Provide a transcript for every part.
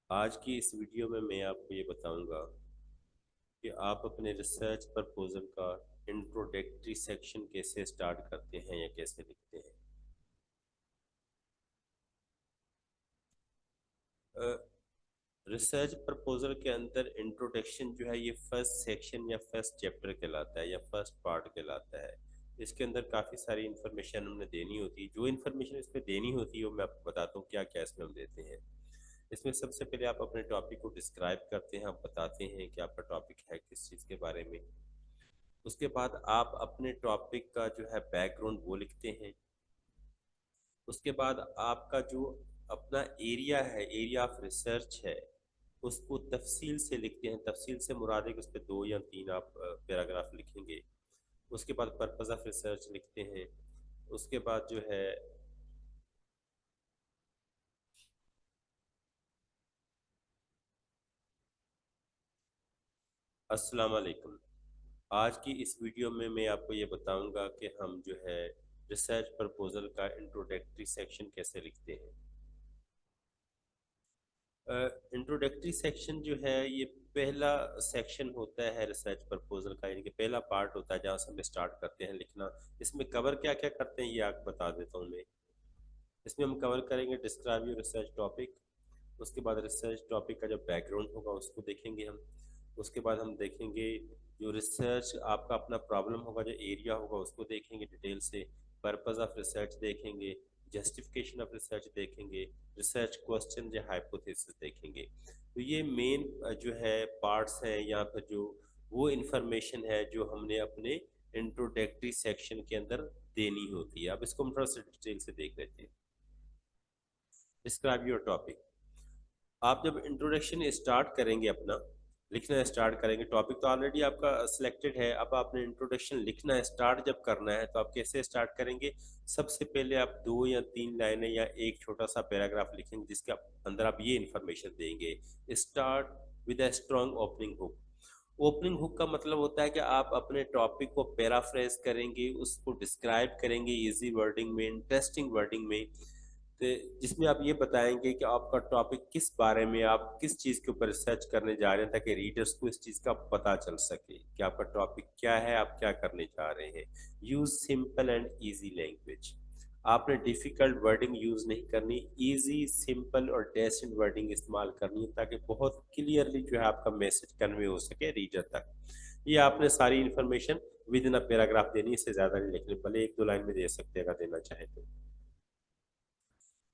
आज की इस वीडियो में मैं आपको ये बताऊंगा कि आप अपने रिसर्च प्रपोजल का इंट्रोडक्टरी सेक्शन कैसे स्टार्ट करते हैं या कैसे लिखते हैं। रिसर्च प्रपोजल के अंदर इंट्रोडक्शन जो है ये फर्स्ट सेक्शन या फर्स्ट चैप्टर कहलाता है या फर्स्ट पार्ट कहलाता है। इसके अंदर काफ़ी सारी इन्फॉर्मेशन हमने देनी होती है। जो इन्फॉर्मेशन इसमें देनी होती है वो मैं आपको बताता हूँ क्या क्या इसमें हम देते हैं। इसमें सबसे पहले आप अपने टॉपिक को डिस्क्राइब करते हैं, आप बताते हैं कि आपका टॉपिक है किस चीज़ के बारे में। उसके बाद आप अपने टॉपिक का जो है बैकग्राउंड वो लिखते हैं। उसके बाद आपका जो अपना एरिया है, एरिया ऑफ रिसर्च है, उसको तफसील से लिखते हैं। तफसील से मुराद है कि उस पर 2 या 3 आप पैराग्राफ लिखेंगे। उसके बाद पर्पस ऑफ रिसर्च लिखते हैं। उसके बाद जो है अस्सलाम वालेकुम। आज की इस वीडियो में मैं आपको ये बताऊंगा कि हम जो है रिसर्च प्रपोजल का इंट्रोडक्टरी सेक्शन कैसे लिखते हैं। इंट्रोडक्टरी सेक्शन जो है ये पहला सेक्शन होता है रिसर्च प्रपोजल का, यानी कि पहला पार्ट होता है जहाँ से हम स्टार्ट करते हैं लिखना। इसमें कवर क्या क्या करते हैं ये आपको बता देता हूँ मैं। इसमें हम कवर करेंगे डिस्क्राइब योर रिसर्च टॉपिक। उसके बाद रिसर्च टॉपिक का जो बैकग्राउंड होगा उसको देखेंगे हम। उसके बाद हम देखेंगे जो रिसर्च आपका अपना प्रॉब्लम होगा, जो एरिया होगा उसको देखेंगे डिटेल से। पर्पस ऑफ रिसर्च देखेंगे। जस्टिफिकेशन ऑफ रिसर्च देखेंगे। रिसर्च क्वेश्चन या हाइपोथेसिस देखेंगे। तो ये मेन जो है पार्ट्स हैं यहाँ पर, जो वो इंफॉर्मेशन है जो हमने अपने इंट्रोडक्टरी सेक्शन के अंदर देनी होती है। अब इसको हम थोड़ा सा डिटेल से देख लेते हैं। Describe your topic. आप जब इंट्रोडक्शन स्टार्ट करेंगे, अपना लिखना स्टार्ट करेंगे, टॉपिक तो ऑलरेडी आपका सिलेक्टेड है, अब आपने इंट्रोडक्शन लिखना स्टार्ट जब करना है तो आप कैसे स्टार्ट करेंगे। सबसे पहले आप 2 या 3 लाइनें या एक छोटा सा पैराग्राफ लिखेंगे जिसके अंदर आप ये इंफॉर्मेशन देंगे। Start with a strong opening hook. Opening hook का मतलब होता है कि आप अपने टॉपिक को पैराफ्रेज करेंगे, उसको डिस्क्राइब करेंगे इजी वर्डिंग में, इंटरेस्टिंग वर्डिंग में। तो जिसमें आप ये बताएंगे कि आपका टॉपिक किस बारे में, आप किस चीज़ के ऊपर रिसर्च करने जा रहे हैं, ताकि रीडर्स को इस चीज़ का पता चल सके कि आपका टॉपिक क्या है, आप क्या करने जा रहे हैं। Use simple and easy language. आपने डिफिकल्ट वर्डिंग यूज नहीं करनी, इजी सिंपल और डेसेंट वर्डिंग इस्तेमाल करनी है ताकि बहुत क्लियरली जो है आपका मैसेज कन्वे हो सके रीडर तक। ये आपने सारी information with in a paragraph देनी, इससे ज्यादा नहीं लिखनी, भले 1 2 लाइन में दे सकते हैं अगर देना चाहे तो।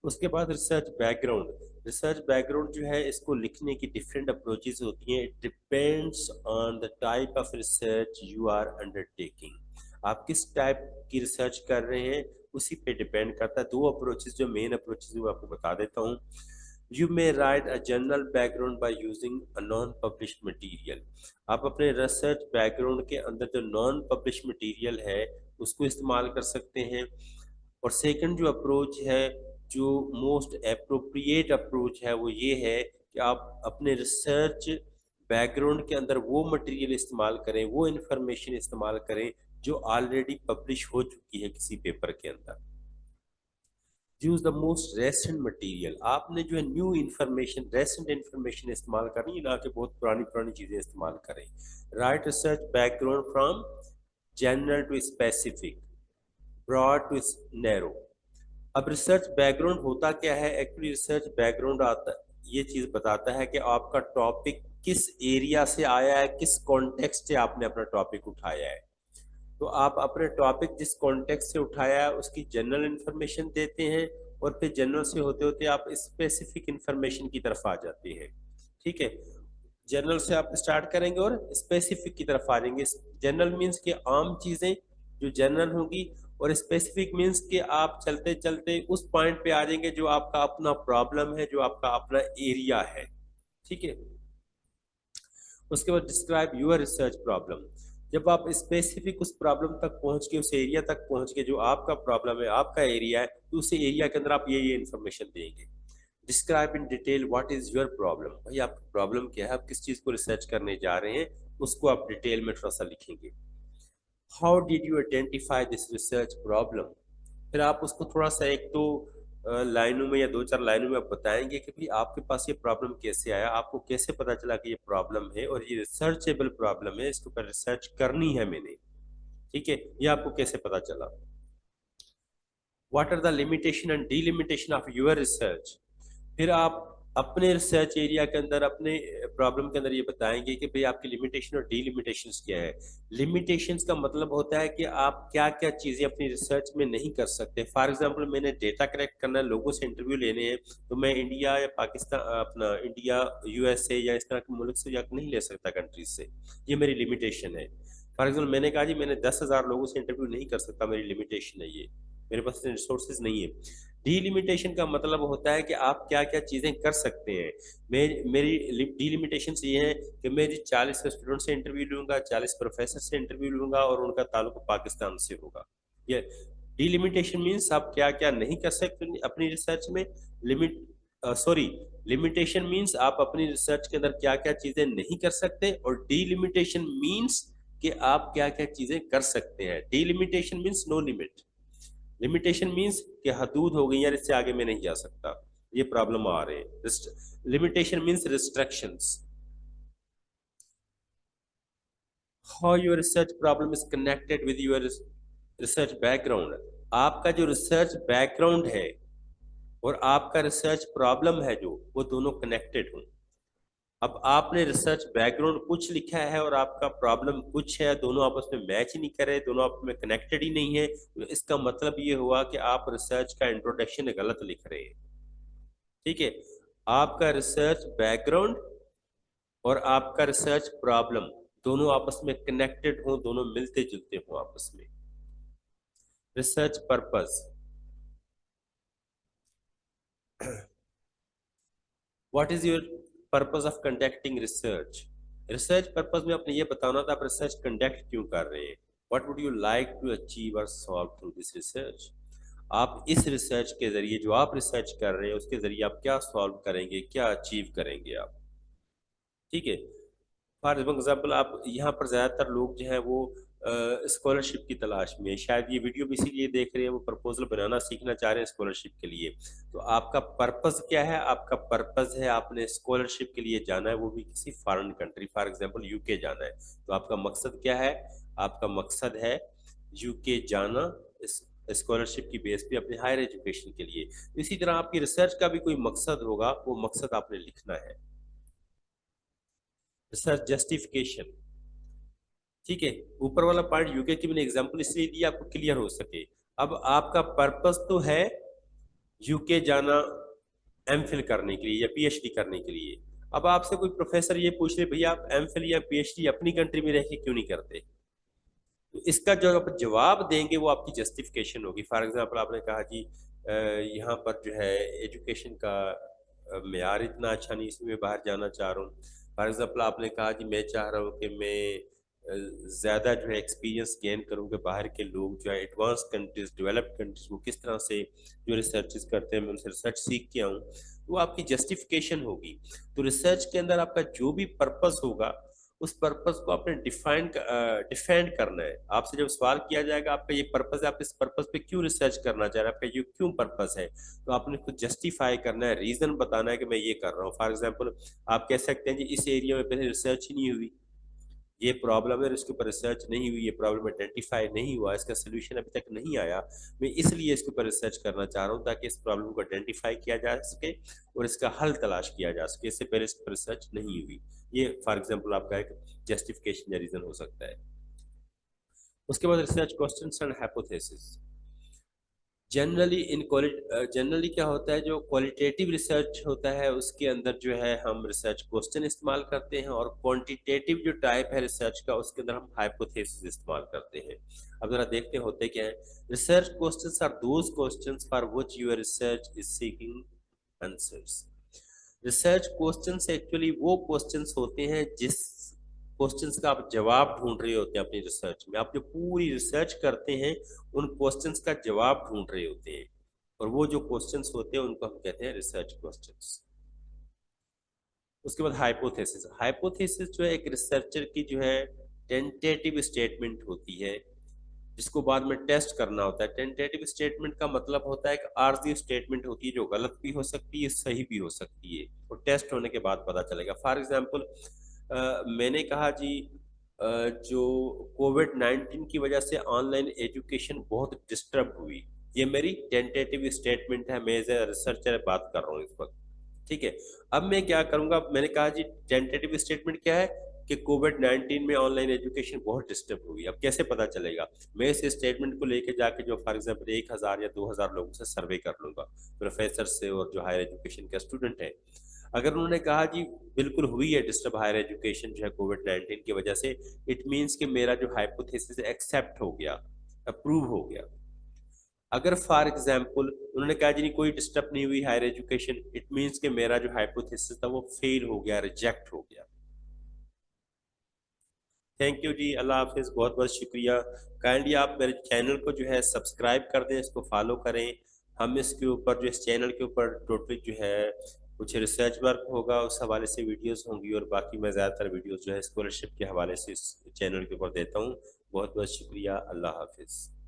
उसके बाद रिसर्च बैकग्राउंड। रिसर्च बैकग्राउंड जो है इसको लिखने की डिफरेंट अप्रोचेस होती हैं। It depends on the type of research you are undertaking. आप किस टाइप की रिसर्च कर रहे हैं उसी पे डिपेंड करता है। 2 अप्रोचेस जो मेन अप्रोचेस वो आपको बता देता हूँ। You may right a general background by using a non published material. आप अपने रिसर्च बैकग्राउंड के अंदर जो नॉन पब्लिश्ड मटेरियल है उसको इस्तेमाल कर सकते हैं। और सेकंड जो अप्रोच है, जो मोस्ट अप्रोप्रिएट अप्रोच है, वो ये है कि आप अपने रिसर्च बैकग्राउंड के अंदर वो मटेरियल इस्तेमाल करें, वो इंफॉर्मेशन इस्तेमाल करें जो ऑलरेडी पब्लिश हो चुकी है किसी पेपर के अंदर। Use the most रेसेंट material. आपने जो है न्यू इन्फॉर्मेशन, रेसेंट इन्फॉर्मेशन इस्तेमाल करनी है, ना कि बहुत पुरानी पुरानी चीजें इस्तेमाल करें। Write research background from general to specific, broad to narrow. अब रिसर्च बैकग्राउंड होता क्या है, एक्चुअली रिसर्च बैकग्राउंड आता, ये चीज बताता है कि आपका टॉपिक किस एरिया से आया है, किस कॉन्टेक्स्ट से आपने अपना टॉपिक उठाया है। तो आप अपने टॉपिक जिस कॉन्टेक्स्ट से उठाया है उसकी जनरल इंफॉर्मेशन देते हैं, और फिर जनरल से होते होते आप स्पेसिफिक इंफॉर्मेशन की तरफ आ जाते हैं। ठीक है, जनरल से आप स्टार्ट करेंगे और स्पेसिफिक की तरफ आ जाएंगे। जनरल मीन्स कि आम चीजें जो जनरल होगी, और स्पेसिफिक मीन्स कि आप चलते चलते उस पॉइंट पे आ जाएंगे जो आपका अपना प्रॉब्लम है, जो आपका अपना एरिया है। ठीक है। उसके बाद डिस्क्राइब यूर रिसर्च प्रॉब्लम। जब आप स्पेसिफिक उस प्रॉब्लम तक पहुंच के, उस एरिया तक पहुंच के जो आपका प्रॉब्लम है, आपका एरिया है, तो उस एरिया के अंदर आप ये इन्फॉर्मेशन देंगे। Describe in detail what is your problem. भाई आपका प्रॉब्लम क्या है, आप किस चीज को रिसर्च करने जा रहे हैं, उसको आप डिटेल में थोड़ा सा लिखेंगे। How did you identify this research problem. फिर आप उसको थोड़ा सा एक तो लाइनों में या दो चार लाइनों में आप बताएंगे कि भाई आपके पास ये प्रॉब्लम कैसे आया, आपको कैसे पता चला कि ये प्रॉब्लम है और ये रिसर्चेबल प्रॉब्लम है, इसके ऊपर रिसर्च करनी है मैंने, ठीक है, ये आपको कैसे पता चला। What are the limitation and delimitation of your research. फिर आप अपने रिसर्च एरिया के अंदर अपने प्रॉब्लम के अंदर ये बताएंगे कि भाई आपकी लिमिटेशन और डीलिमिटेशंस क्या है। लिमिटेशंस का मतलब होता है कि आप क्या क्या चीजें अपनी रिसर्च में नहीं कर सकते। फॉर एग्जांपल मैंने डेटा कलेक्ट करना है, लोगों से इंटरव्यू लेने हैं, तो मैं इंडिया या पाकिस्तान अपना इंडिया यूएसए या इस तरह के मुल्क से जाकर नहीं ले सकता कंट्रीज से, ये मेरी लिमिटेशन है। फॉर एग्जाम्पल मैंने कहा जी मैंने 10,000 लोगों से इंटरव्यू नहीं कर सकता, मेरी लिमिटेशन है ये, मेरे पास रिसोर्सेज नहीं है। डीलिमिटेशन का मतलब होता है कि आप क्या क्या चीजें कर सकते हैं। मेरी डीलिमिटेशन ये है कि मैं जी 40 स्टूडेंट से इंटरव्यू लूंगा, 40 प्रोफेसर से इंटरव्यू लूंगा और उनका ताल्लुक पाकिस्तान से होगा। ये डीलिमिटेशन मीन्स आप क्या क्या नहीं कर सकते अपनी रिसर्च में। लिमिट सॉरी लिमिटेशन मीन्स आप अपनी रिसर्च के अंदर क्या क्या चीजें नहीं कर सकते, और डीलिमिटेशन मीन्स कि आप क्या क्या चीजें कर सकते हैं। Delimitation means no limit, limitation means कि हदूद हो गई यार, इससे आगे मैं नहीं जा सकता, ये प्रॉब्लम आ रहे हैं। Limitation means restrictions. How your research problem is connected with your research background. आपका जो रिसर्च बैकग्राउंड है और आपका रिसर्च प्रॉब्लम है जो, वो दोनों कनेक्टेड हों। अब आपने रिसर्च बैकग्राउंड कुछ लिखा है और आपका प्रॉब्लम कुछ है, दोनों आपस में मैच ही नहीं कर रहे, दोनों आपस में कनेक्टेड ही नहीं है, तो इसका मतलब ये हुआ कि आप रिसर्च का इंट्रोडक्शन गलत लिख रहे हैं। ठीक है, आपका रिसर्च बैकग्राउंड और आपका रिसर्च प्रॉब्लम दोनों आपस में कनेक्टेड हो, दोनों मिलते जुलते हो आपस में। Research purpose. What is your purpose of conducting research. Research purpose में आपने ये बताना था आप रिसर्च कंडक्ट क्यों कर रहे हैं। What would you like to achieve और सॉल्व थ्रू दिस रिसर्च। आप इस रिसर्च के जरिए, जो आप रिसर्च कर रहे हैं उसके जरिए आप क्या सॉल्व करेंगे, क्या अचीव करेंगे आप। ठीक है, फॉर एग्जाम्पल आप यहाँ पर ज्यादातर लोग जो है वो स्कॉलरशिप की तलाश में है। शायद ये वीडियो भी इसीलिए देख रहे हैं, वो प्रपोजल बनाना सीखना चाह रहे हैं स्कॉलरशिप के लिए। तो आपका पर्पस क्या है, आपका पर्पस है आपने स्कॉलरशिप के लिए जाना है, वो भी किसी foreign country, for example UK जाना है। तो आपका मकसद क्या है, आपका मकसद है यूके जाना स्कॉलरशिप की बेस पे अपने हायर एजुकेशन के लिए। इसी तरह आपकी रिसर्च का भी कोई मकसद होगा, वो मकसद आपने लिखना है। Research justification. ठीक है, ऊपर वाला पॉइंट यूके की मैंने एग्जांपल इसलिए दिया आपको क्लियर हो सके। अब आपका पर्पस तो है यूके जाना एमफिल करने के लिए या पीएचडी करने के लिए। अब आपसे कोई प्रोफेसर ये पूछ ले भैया आप एमफिल या पीएचडी अपनी कंट्री में रह के क्यों नहीं करते, तो इसका जो आप जवाब देंगे वो आपकी जस्टिफिकेशन होगी। फॉर एग्जांपल आपने कहा जी यहाँ पर जो है एजुकेशन का मेयार इतना अच्छा नहीं, इसलिए मैं बाहर जाना चाह रहा हूँ। फॉर एग्जांपल आपने कहा जी मैं चाह रहा हूँ कि मैं ज़्यादा जो है एक्सपीरियंस गेन करूँ कि बाहर के लोग जो है एडवांस कंट्रीज, डेवलप्ड कंट्रीज, वो किस तरह से जो रिसर्चेस करते हैं मैं उनसे रिसर्च सीख के आऊँ, वो आपकी जस्टिफिकेशन होगी। तो रिसर्च के अंदर आपका जो भी पर्पस होगा उस पर्पस को आपने डिफाइन करना है। आपसे जब सवाल किया जाएगा आपका ये पर्पस है, आप इस पर्पस पे क्यों रिसर्च करना चाह रहे हैं, आपका ये क्यों पर्पस है, तो आपने खुद जस्टिफाई करना है, रीजन बताना है कि मैं ये कर रहा हूँ। फॉर एग्जाम्पल आप कह सकते हैं जी इस एरिया में पहले रिसर्च ही नहीं हुई, ये प्रॉब्लम है, इसके ऊपर रिसर्च नहीं हुई, ये प्रॉब्लम आइडेंटिफाई नहीं हुआ, इसका सोल्यूशन अभी तक नहीं आया, मैं इसलिए इसके ऊपर रिसर्च करना चाह रहा हूँ ताकि इस प्रॉब्लम को आइडेंटिफाई किया जा सके और इसका हल तलाश किया जा सके, इससे पहले इस पर रिसर्च नहीं हुई। ये फॉर एग्जाम्पल आपका एक जस्टिफिकेशन या रीजन हो सकता है। उसके बाद research questions and hypothesis. Generally क्या होता है, जो क्वालिटेटिव रिसर्च होता है उसके अंदर जो है हम रिसर्च क्वेश्चन इस्तेमाल करते हैं, और क्वांटिटेटिव जो टाइप है रिसर्च का उसके अंदर हम हाइपोथेसिस इस्तेमाल करते हैं। अब जरा देखते हैं होते क्या है। Research questions are those questions for which your research is seeking answers. Research questions actually वो क्वेश्चंस होते हैं जिस क्वेश्चंस का आप जवाब ढूंढ रहे होते हैं अपनी रिसर्च में। आप जो पूरी रिसर्च करते हैं उन क्वेश्चंस का जवाब ढूंढ रहे होते हैं, और वो जो क्वेश्चंस होते हैं उनको हम कहते हैं रिसर्च क्वेश्चंस। उसके बाद हाइपोथेसिस। हाइपोथेसिस जो है एक रिसर्चर की जो है टेंटेटिव स्टेटमेंट होती है, जिसको बाद में टेस्ट करना होता है। टेंटेटिव स्टेटमेंट का मतलब होता है कि आर्जी स्टेटमेंट होती है जो गलत भी हो सकती है, सही भी हो सकती है, और टेस्ट होने के बाद पता चलेगा। फॉर एग्जाम्पल मैंने कहा जी जो कोविड 19 की वजह से ऑनलाइन एजुकेशन बहुत डिस्टर्ब हुई, ये मेरी टेंटेटिव स्टेटमेंट है, मैं एज ए रिसर्चर बात कर रहा हूँ इस वक्त। ठीक है, अब मैं क्या करूंगा, मैंने कहा जी टेंटेटिव स्टेटमेंट क्या है कि कोविड 19 में ऑनलाइन एजुकेशन बहुत डिस्टर्ब हुई। अब कैसे पता चलेगा? मैं इस स्टेटमेंट को लेके जाके जो फॉर एग्जाम्पल 1,000 या 2,000 लोगों से सर्वे कर लूंगा, प्रोफेसर से और जो हायर एजुकेशन के स्टूडेंट हैं। अगर उन्होंने कहा जी बिल्कुल हुई है डिस्टर्ब हायर एजुकेशन जो है कोविड 19 की वजह से, इट मीन्स कि मेरा जो हाइपोथेसिस एक्सेप्ट हो गया, अप्रूव हो गया। अगर फॉर एग्जाम्पल उन्होंने कहा जी नहीं कोई डिस्टर्ब नहीं हुई हायर एजुकेशन, इट मीन्स कि मेरा जो हाइपोथेसिस था वो फेल हो गया, रिजेक्ट हो गया। थैंक यू जी, अल्लाह हाफिज, बहुत बहुत शुक्रिया। काइंडली आप मेरे चैनल को जो है सब्सक्राइब कर दें, इसको फॉलो करें। हम इसके ऊपर जो इस चैनल के ऊपर टोटली जो है कुछ रिसर्च वर्क होगा, उस हवाले से वीडियोस होंगी, और बाकी मैं ज़्यादातर वीडियोस जो है स्कॉलरशिप के हवाले से इस चैनल के ऊपर देता हूँ। बहुत बहुत शुक्रिया, अल्लाह हाफिज़।